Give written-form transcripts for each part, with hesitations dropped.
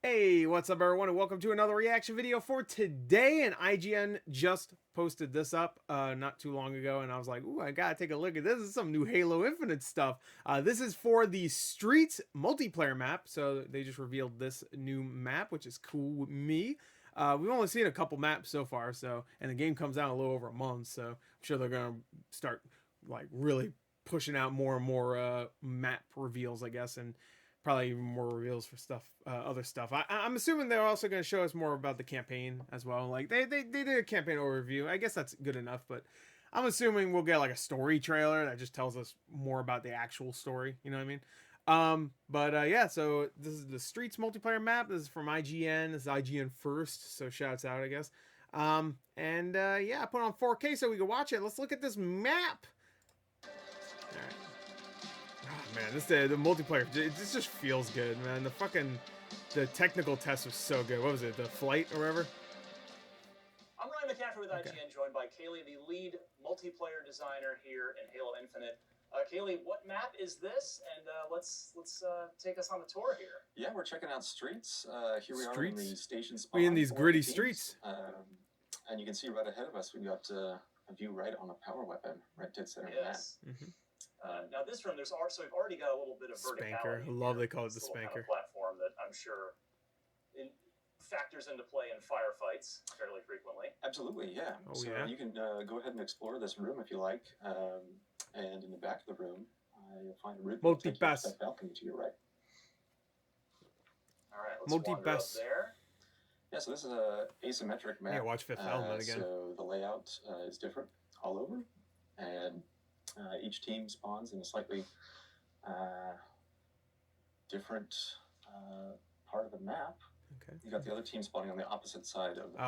Hey, what's up everyone, and welcome to another reaction video for today. And IGN just posted this up not too long ago, and I was like, ooh, I gotta take a look at this. This is some new Halo Infinite stuff. This is for the Streets multiplayer map, so they just revealed this new map, which is cool with me. We've only seen a couple maps so far, and the game comes out in a little over a month, so I'm sure they're gonna start like really pushing out more and more map reveals, I guess, and probably even more reveals for other stuff. I'm assuming they're also going to show us more about the campaign as well. Like they did a campaign overview. I guess that's good enough, but I'm assuming we'll get like a story trailer that just tells us more about the actual story. You know what I mean? Yeah. So this is the Streets multiplayer map. This is from IGN. This is IGN first, so shouts out, I guess. Yeah, I put it on 4K so we can watch it. Let's look at this map. All right. Oh, man, the multiplayer, this just feels good, man. The technical test was so good. What was it, the flight or whatever? I'm Ryan McCaffrey with IGN, joined by Kaylee, the lead multiplayer designer here in Halo Infinite. Kaylee, what map is this? And let's take us on the tour here. Yeah, we're checking out Streets. Here we are in the station spawn. We in these gritty streets. And you can see right ahead of us, we've got a view right on a power weapon, right dead center of the map. Now this room, so we've already got a little bit of verticality. Spanker. I love they call it the spanker. Kind of platform that I'm sure factors into play in firefights fairly frequently. Absolutely, yeah. You can go ahead and explore this room if you like. And in the back of the room, you'll find a room multi-pass balcony to your right. All right, let's wander up there. Yeah, so this is a asymmetric map. Yeah, watch Fifth Element again. So the layout is different all over, and each team spawns in a slightly different part of the map. Okay. You got the other team spawning on the opposite side of the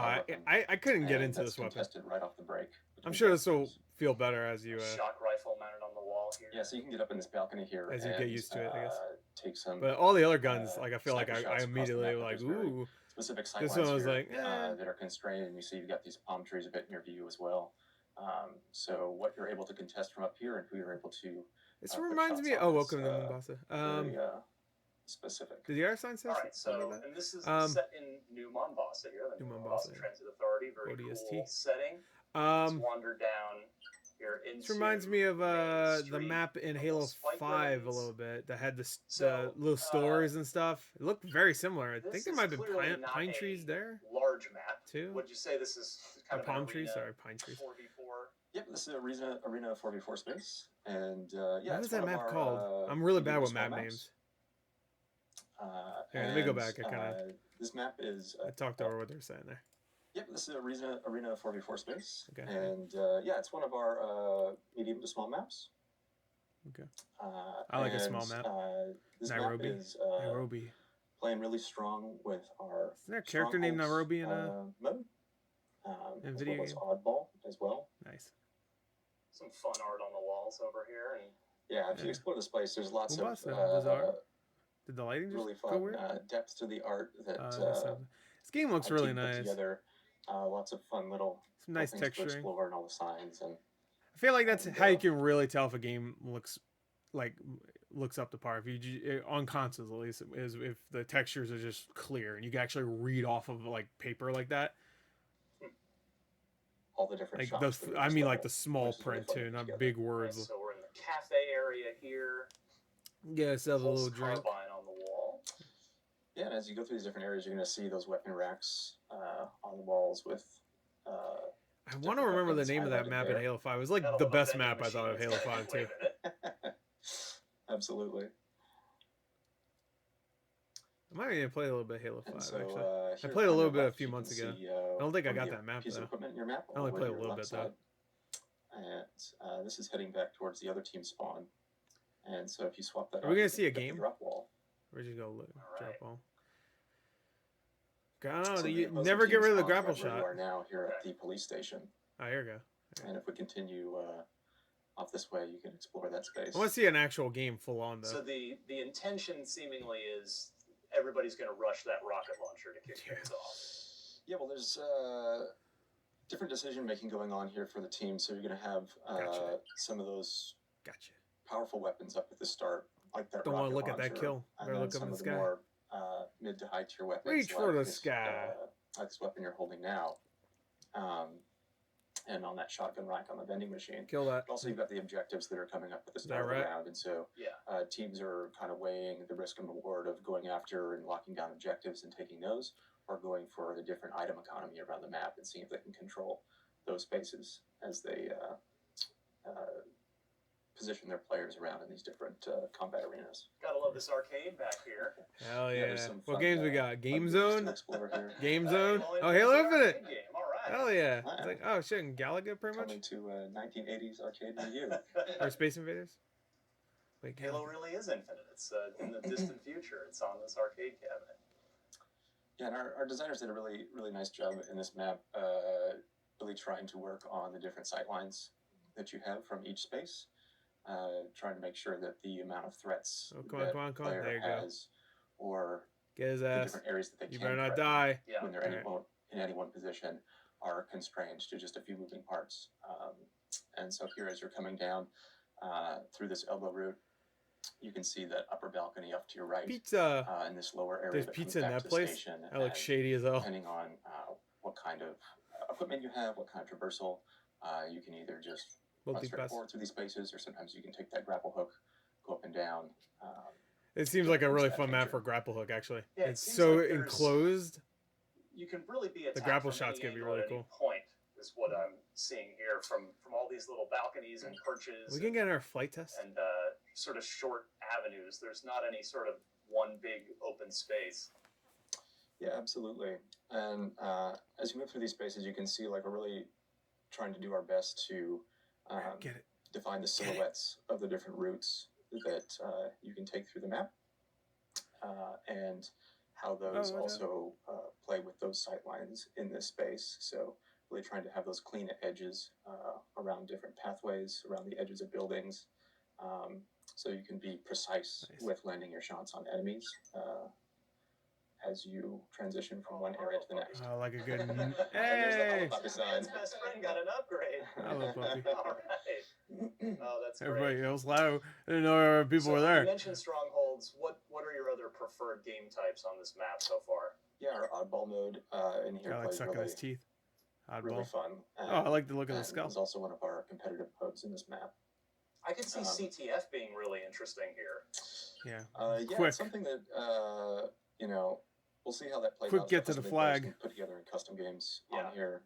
I couldn't get into this weapon. Tested right off the break. I'm sure this will feel better as you. Shock rifle mounted on the wall here. Yeah, so you can get up in this balcony here as you get used to it, I guess. Take some. But all the other guns, like I feel like I immediately like, ooh. Specific sightlines this one was here, like that are constrained, and you see you've got these palm trees a bit in your view as well. So what you're able to contest from up here and who you're able to. This reminds me. Oh, welcome to Mombasa. Very, specific. Did the air sign say? All right, so and this is set in New Mombasa here, the New Mombasa Transit Authority. Very ODST. Cool setting. Let's wander down here into. This reminds me of the map in Halo 5 a little bit that had the little stores and stuff. It looked very similar. I think there might have been pine trees there. Large map too. Would you say this is kind of palm trees? Sorry, pine trees. 4v4. Yep, this is arena 4v4 space, and yeah. What is that map called? I'm really bad with map names. Here, let me go back. This map is. I talked over what they're saying there. Yep, this is arena 4v4 space, okay. And yeah, it's one of our medium to small maps. Okay. I like a small map. This Nairobi. map is Nairobi. Playing really strong with our. Is there a character named Nairobi in mode? In as video well as Oddball as well. Nice. Some fun art on the walls over here, and yeah, if you explore this place, there's lots of did the lighting just really go fun weird? Depth to the art that this game looks really nice. Together. Lots of fun little some nice texturing to explore and all the signs, and I feel like that's how you can really tell if a game looks up to par. If you on consoles at least, is if the textures are just clear and you can actually read off of like paper like that. All the different shops. I mean, like the small print too, not big words. So we're in the cafe area here. Yeah, so have a little drink. On the wall. Yeah, and as you go through these different areas, you're going to see those weapon racks on the walls with. I want to remember the name of that map in Halo 5. It was like the best map I thought of Halo 5 too. Absolutely. I might even play a little bit of Halo 5 so, actually. I played a little bit a few months ago. I don't think I got that map though. In your map, I only played a little bit though. And this is heading back towards the other team spawn. And so if you swap that, are we gonna see a game? Drop wall. Where'd you go? Drop wall. I don't know. You never get rid of the grapple shot. We are now here at the police station. Oh, here we go. And if we continue off this way, you can explore that space. I want to see an actual game full on though. So the intention seemingly is everybody's going to rush that rocket launcher to kick things off. Yeah, well, there's different decision making going on here for the team. So you're going to have some of those powerful weapons up at the start, like that. Don't want to look at that kill. Better look up in the sky. More mid to high tier weapons. Reach for the this, sky. Like this weapon you're holding now. And on that shotgun rack on the vending machine. Kill that. Also, you've got the objectives that are coming up at the Is start that of the right? round, and so teams are kind of weighing the risk and reward of going after and locking down objectives and taking those, or going for the different item economy around the map and seeing if they can control those spaces as they position their players around in these different combat arenas. Gotta love this arcade back here. Hell Yeah, yeah. there's some What fun, games we got? Game fun games Zone? to explore here. Game Zone? Halo Oh, Halo Infinite's the Infinite. arcade game. All right. Hell yeah. Wow. It's like, oh shit, in Galaga pretty much? Coming to a 1980s arcade near you. Or Space Invaders? Wait, Halo really is infinite. It's in the distant future. It's on this arcade cabinet. Yeah, and our designers did a really, really nice job in this map, really trying to work on the different sight lines that you have from each space, trying to make sure that the amount of threats Come that on. player There you go. has, or Get his the ass. different areas that they You can better not threaten die. Yeah. when they're Alright. in any one position, are constrained to just a few moving parts. And so here, as you're coming down through this elbow route, you can see that upper balcony up to your right. Pizza. In this lower area, There's that pizza comes in back that to the place? station, That looks and shady as hell. depending on what kind of equipment you have, what kind of traversal, you can either just run straight Multi-pass. forward through these spaces, or sometimes you can take that grapple hook, go up and down. It seems like a really that fun map feature. for grapple hook, actually. Yeah, it It's seems so like there's- enclosed. You can really be attacked grapple from shots any could be angle really at any cool. point, is what I'm seeing here from all these little balconies and perches We can get our flight test. and sort of short avenues. There's not any sort of one big open space. Yeah, absolutely. And as you move through these spaces, you can see like we're really trying to do our best to Get it. define the silhouettes of the different routes that you can take through the map, and how those Oh, also play with those sight lines in this space. So really trying to have those clean edges around different pathways, around the edges of buildings, so you can be precise Nice. with landing your shots on enemies as you transition from one area to the next. Oh, like a good. And there's the Hey! puppy sign. Man's best friend got an upgrade. Hello, puppy. All right. Oh, that's great. Everybody else loud. I didn't know people were You there. mentioned strongholds. What are your other preferred game types on this map so far? Yeah, our oddball mode in here Kind of like plays sucking really, his teeth. really Oddball. fun. Oh, I like the look of the and skull. It's also one of our competitive modes in this map. I could see CTF being really interesting here. Yeah. Yeah, Quick. it's something that we'll see how that plays Quick out. get to It's the something players flag. can put together in custom games Yeah. on here.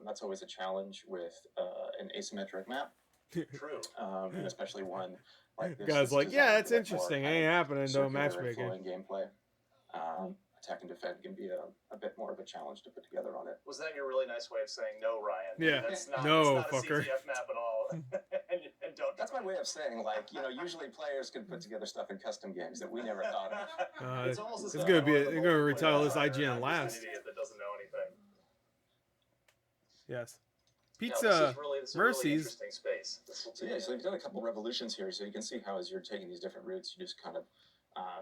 That's always a challenge with an asymmetric map, True. and especially one like this. Guys, that's like, yeah, designed that's for that more interesting. kind Ain't of happening to a circular and matchmaker. flowing gameplay. Attack and defend can be a bit more of a challenge to put together on it. Was that your really nice way of saying no, Ryan? Yeah. That's not, No, it's not fucker. a CTF map at all. and don't. That's my way of saying, like, usually players can put together stuff in custom games that we never thought of. It's almost as it's if gonna I'm be. one of the They're gonna multiplayer retire this designers, IGN I'm just last. an idiot that doesn't know anything. Yes. No, Pizza. this is a really Mercies. interesting space. This will So be, yeah, so you've done a couple revolutions here, so you can see how as you're taking these different routes, you just kind of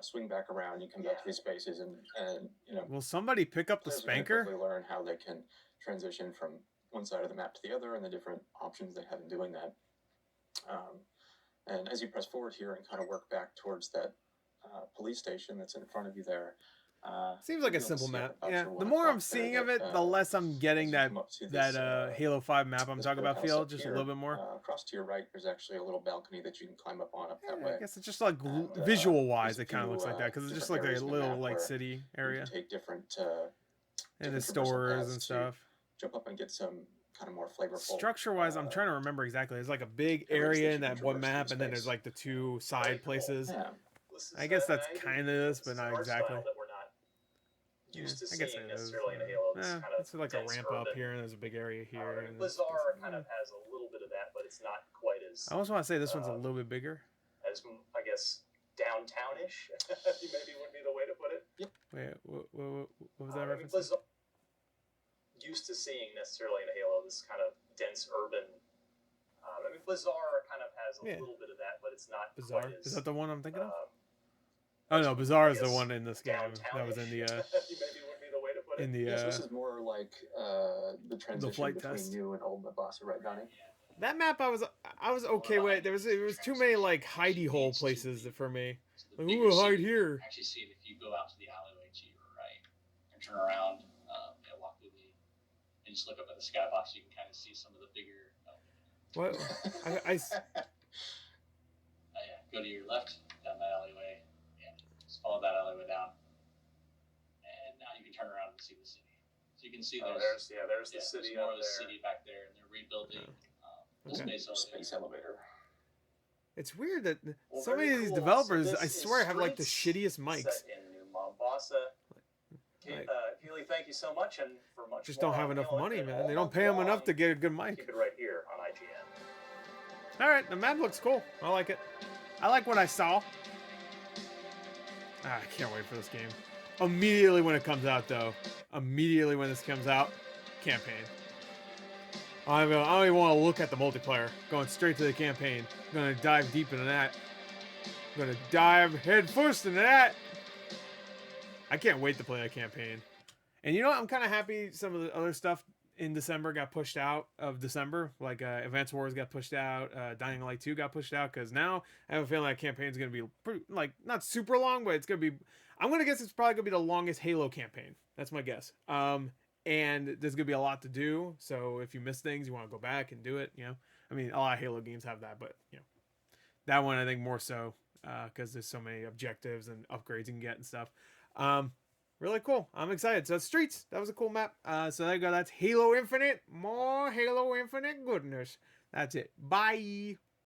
swing back around, you come back to these spaces, and Will somebody pick up the players are gonna spanker? quickly learn how they can transition from one side of the map to the other, and the different options they have in doing that. And as you press forward here and kind of work back towards that police station that's in front of you there. Seems like a you'll simple see map. about Yeah. your The 1 more I'm o'clock there seeing of that, it, the less I'm getting as you that come up to this, Halo 5 map I'm this talking about birdhouse feel up just a here, little bit more. across to your right, there's actually a little balcony that you can climb up on up that Yeah, way. I guess it's just like And, visual wise, there's it a kind of few, looks like that because it's just different like a areas in the little map like where city You area can take different and the different traversal stores paths and to stuff. jump up and get some kind of more flavorful. Structure wise, I'm trying to remember exactly. There's like a big areas that area you in can that one traverse through map, and then there's space. like the two Very side cool. places. Yeah. this is, I guess that's an kind of this, but is not an art exactly. style that we're not used to I guess seeing it is. necessarily in a Halo. This kind of It's like a dense ramp up urban, here, and there's a big area here. And Bazaar kind of has a little bit of that, but it's not quite as I almost want to say this one's a little bit bigger. I guess downtownish. Maybe would be the way to put it. Wait, what was that I mean, reference? Bazaar used to seeing necessarily in a Halo this kind of dense urban. I mean, Bazaar kind of has a Yeah. little bit of that, but it's not Bazaar? quite as. Is that the one I'm thinking of? um, Oh no, Bazaar is I the guess one in this game that was in the downtownish. Maybe would be the way to put it. in the Yes, this is more like the transition flight between test. you and Old Mabasa, right, Donnie? that map I was okay with. There was too many like hidey hole places for me. Like, ooh, hide here. Actually see it if you go out to the alleyway and just look up at the skybox, you can kind of see some of the bigger. What? Yeah, go to your left down that alleyway. Yeah, just follow that alleyway down, and now you can turn around and see the city. So you can see there's the city more up of the there. city back there, and they're rebuilding the Okay. space elevator. It's weird that Well, so many very of these cool. developers, So this I swear, is have like the Streets, shittiest mics. set in New Mombasa. Like- Keely, thank you so much, and for much Just more don't have on enough Halo money, Infinite man. all They don't month pay them long, enough to get a good mic. keep it right here on IGN. All right, the map looks cool. I like it. I like what I saw. I can't wait for this game. Immediately when it comes out, though. Immediately when this comes out, campaign. I don't even want to look at the multiplayer. Going straight to the campaign. I'm going to dive deep into that. I'm going to dive head first into that. I can't wait to play that campaign. And you know what? I'm kind of happy some of the other stuff in December got pushed out of December. Like Advance Wars got pushed out. Dying Light 2 got pushed out. Because now I have a feeling that campaign is going to be pretty, like, not super long, but it's going to be... I'm going to guess it's probably going to be the longest Halo campaign. That's my guess. And there's going to be a lot to do. So if you miss things, you want to go back and do it, you know. I mean, a lot of Halo games have that, but, you know. That one, I think, more so. Because there's so many objectives and upgrades you can get and stuff. Really cool. I'm excited. So Streets, that was a cool map. So there you go. That's Halo Infinite. More Halo Infinite goodness. That's it. Bye.